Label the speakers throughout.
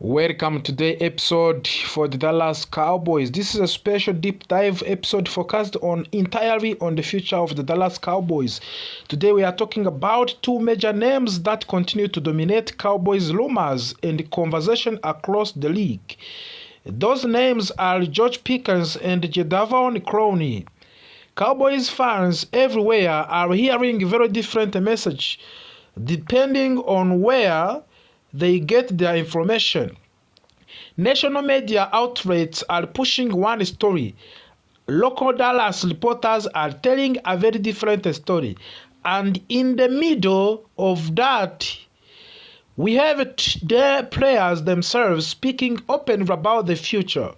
Speaker 1: Welcome to today's episode for the Dallas Cowboys. This is a special deep dive episode focused entirely on the future of the Dallas Cowboys. Today we are talking about two major names that continue to dominate Cowboys rumors and conversation across the league. Those names are George Pickens and Jadeveon Clowney. Cowboys fans everywhere are hearing very different messages depending on where they get their information. National media outlets are pushing one story. Local Dallas reporters are telling a very different story. And in the middle of that, we have the players themselves speaking openly about the future.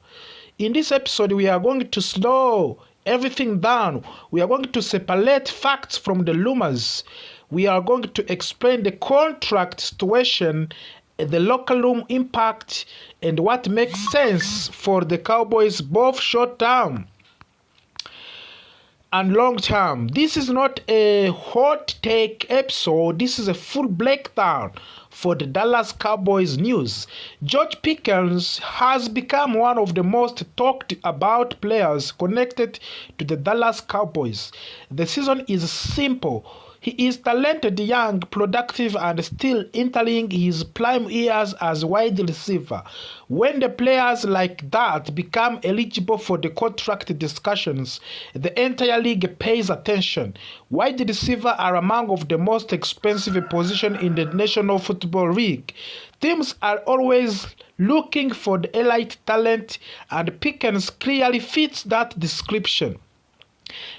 Speaker 1: In this episode, we are going to slow everything down. We are going to separate facts from the rumors. We are going to explain the contract situation, the locker room impact, and what makes sense for the Cowboys both short term and long term. This is not a hot take episode. This is a full breakdown for the Dallas Cowboys news. George Pickens has become one of the most talked about players connected to the Dallas Cowboys. The season is simple. He is talented, young, productive, and still entering his prime years as wide receiver. When the players like that become eligible for the contract discussions, the entire league pays attention. Wide receivers are among of the most expensive positions in the National Football League. Teams are always looking for the elite talent, and Pickens clearly fits that description.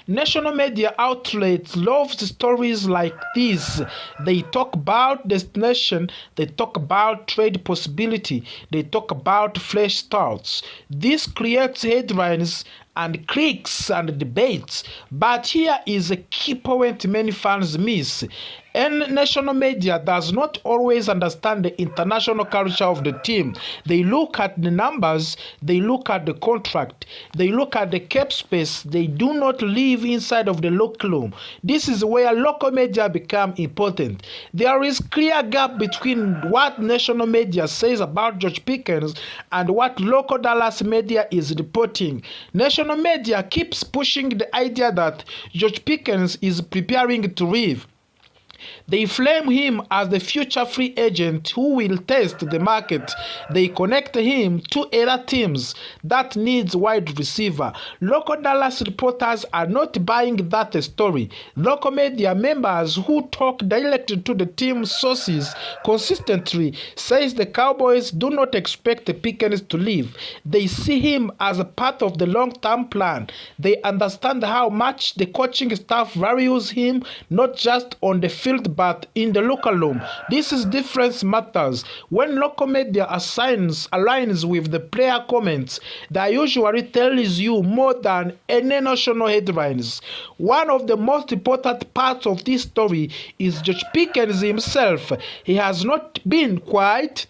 Speaker 1: National media outlets love stories like this. They talk about destination, they talk about trade possibility, they talk about fresh starts. This creates headlines and clicks and debates. But here is a key point many fans miss. And national media does not always understand the international culture of the team. They look at the numbers, they look at the contract, they look at the cap space. They do not live inside of the locker room. This is where local media become important. There is clear gap between what national media says about George Pickens and what local Dallas media is reporting. National media keeps pushing the idea that George Pickens is preparing to leave. They flame him as the future free agent who will test the market. They connect him to other teams that needs wide receiver. Local Dallas reporters are not buying that story. Local media members who talk directly to the team sources consistently says the Cowboys do not expect the Pickens to leave. They see him as a part of the long-term plan. They understand how much the coaching staff values him, not just on the field but in the local room. This is difference matters. When local media aligns with the player comments, that usually tells you more than any national headlines. One of the most important parts of this story is George Pickens himself. He has not been quiet.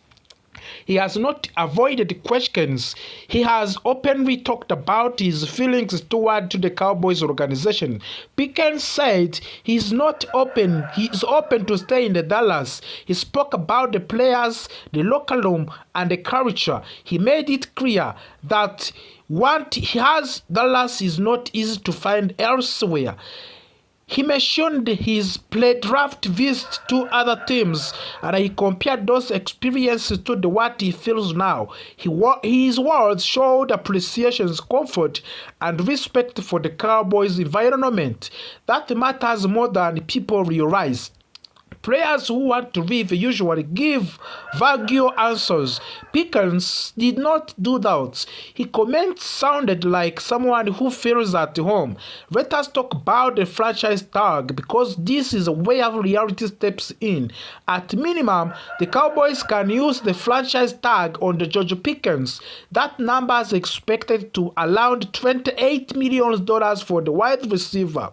Speaker 1: He has not avoided questions. He has openly talked about his feelings toward the Cowboys organization. Pickens said he is open to stay in the Dallas. He spoke about the players, the locker room, and the culture. He made it clear that what he has Dallas is not easy to find elsewhere. He mentioned his pre-draft visit to other teams, and he compared those experiences to what he feels now. His words showed appreciation, comfort, and respect for the Cowboys' environment. That matters more than people realize. Players who want to leave usually give vague answers. Pickens did not do that. His comments sounded like someone who feels at home. Let us talk about the franchise tag because this is where reality steps in. At minimum, the Cowboys can use the franchise tag on the George Pickens. That number is expected to around $28 million for the wide receiver.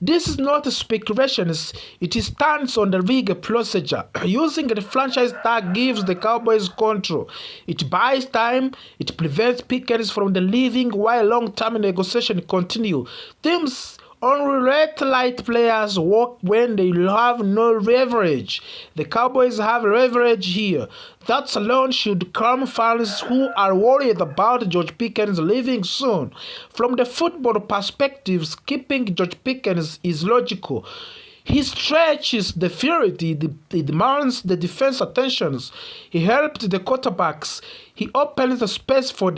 Speaker 1: This is not speculations, it stands on the league procedure. Using the franchise tag gives the Cowboys control. It buys time, it prevents Pickens from leaving while long-term negotiations continue. Teams Only red light players work when they have no leverage. The Cowboys have leverage here. That alone should calm fans who are worried about George Pickens leaving soon. From the football perspective, keeping George Pickens is logical. He stretches the field, he demands the defense attentions, he helped the quarterbacks, he opens the space for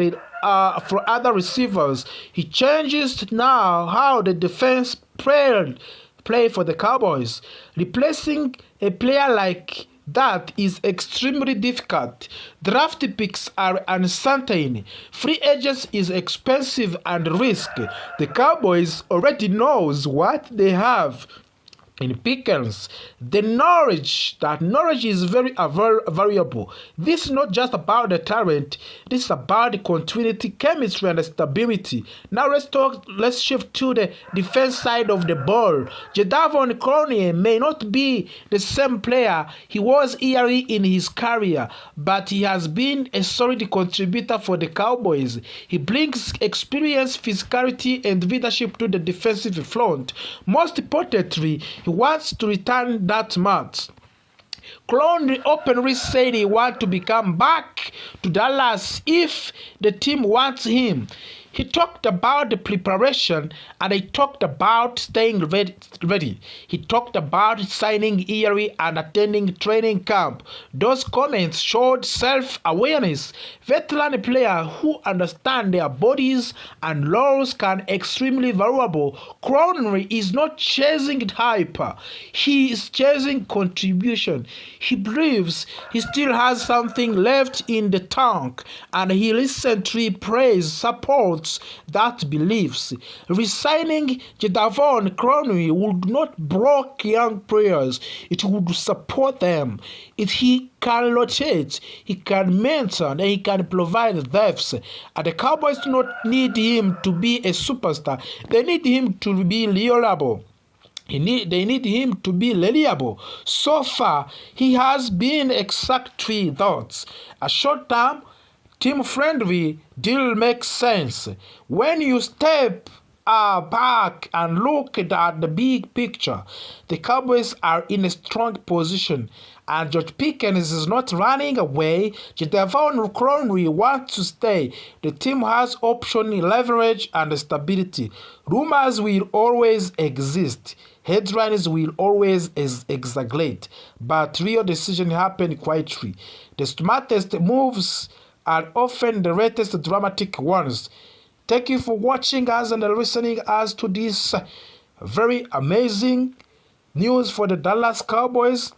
Speaker 1: other receivers. He changes now how the defense play for the Cowboys. Replacing a player like that is extremely difficult. Draft picks are uncertain. Free agents is expensive and risky. The Cowboys already knows what they have in Pickens. The knowledge is very variable. This is not just about the talent, this is about the continuity, chemistry, and stability. Now let's shift to the defense side of the ball. Jadeveon Clowney may not be the same player he was early in his career, but he has been a solid contributor for the Cowboys. He brings experience, physicality, and leadership to the defensive front. Most importantly, he wants to return that much. Clowney openly said he wants to come back to Dallas if the team wants him. He talked about the preparation and he talked about staying ready. He talked about signing early and attending training camp. Those comments showed self-awareness. Veteran players who understand their bodies and roles can extremely valuable. Clowney is not chasing hype. He is chasing contribution. He believes he still has something left in the tank, and he recently praised support that beliefs. Resigning Jadeveon Clowney would not block young players, it would support them. He can rotate, he can mentor, and he can provide depth. And the Cowboys do not need him to be a superstar, they need him to be reliable. They need him to be reliable. So far, he has been exactly that. A short-term, team-friendly deal makes sense. When you step back and look at the big picture, the Cowboys are in a strong position, and George Pickens is not running away. Jadeveon Clowney wants to stay. The team has option, leverage, and stability. Rumors will always exist. Headlines will always exaggerate, but real decisions happen quietly. The smartest moves are often the latest dramatic ones. Thank you for watching us and listening us to this very amazing news for the Dallas Cowboys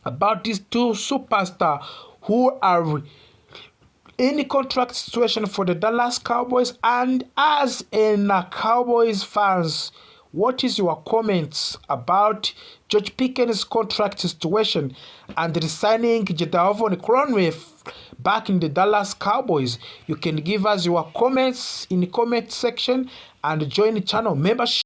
Speaker 1: about these two superstars who are in the contract situation for the Dallas Cowboys. And as in Cowboys fans, what is your comments about George Pickens' contract situation and resigning Jadeveon Clowney back in the Dallas Cowboys? You can give us your comments in the comment section and join the channel membership.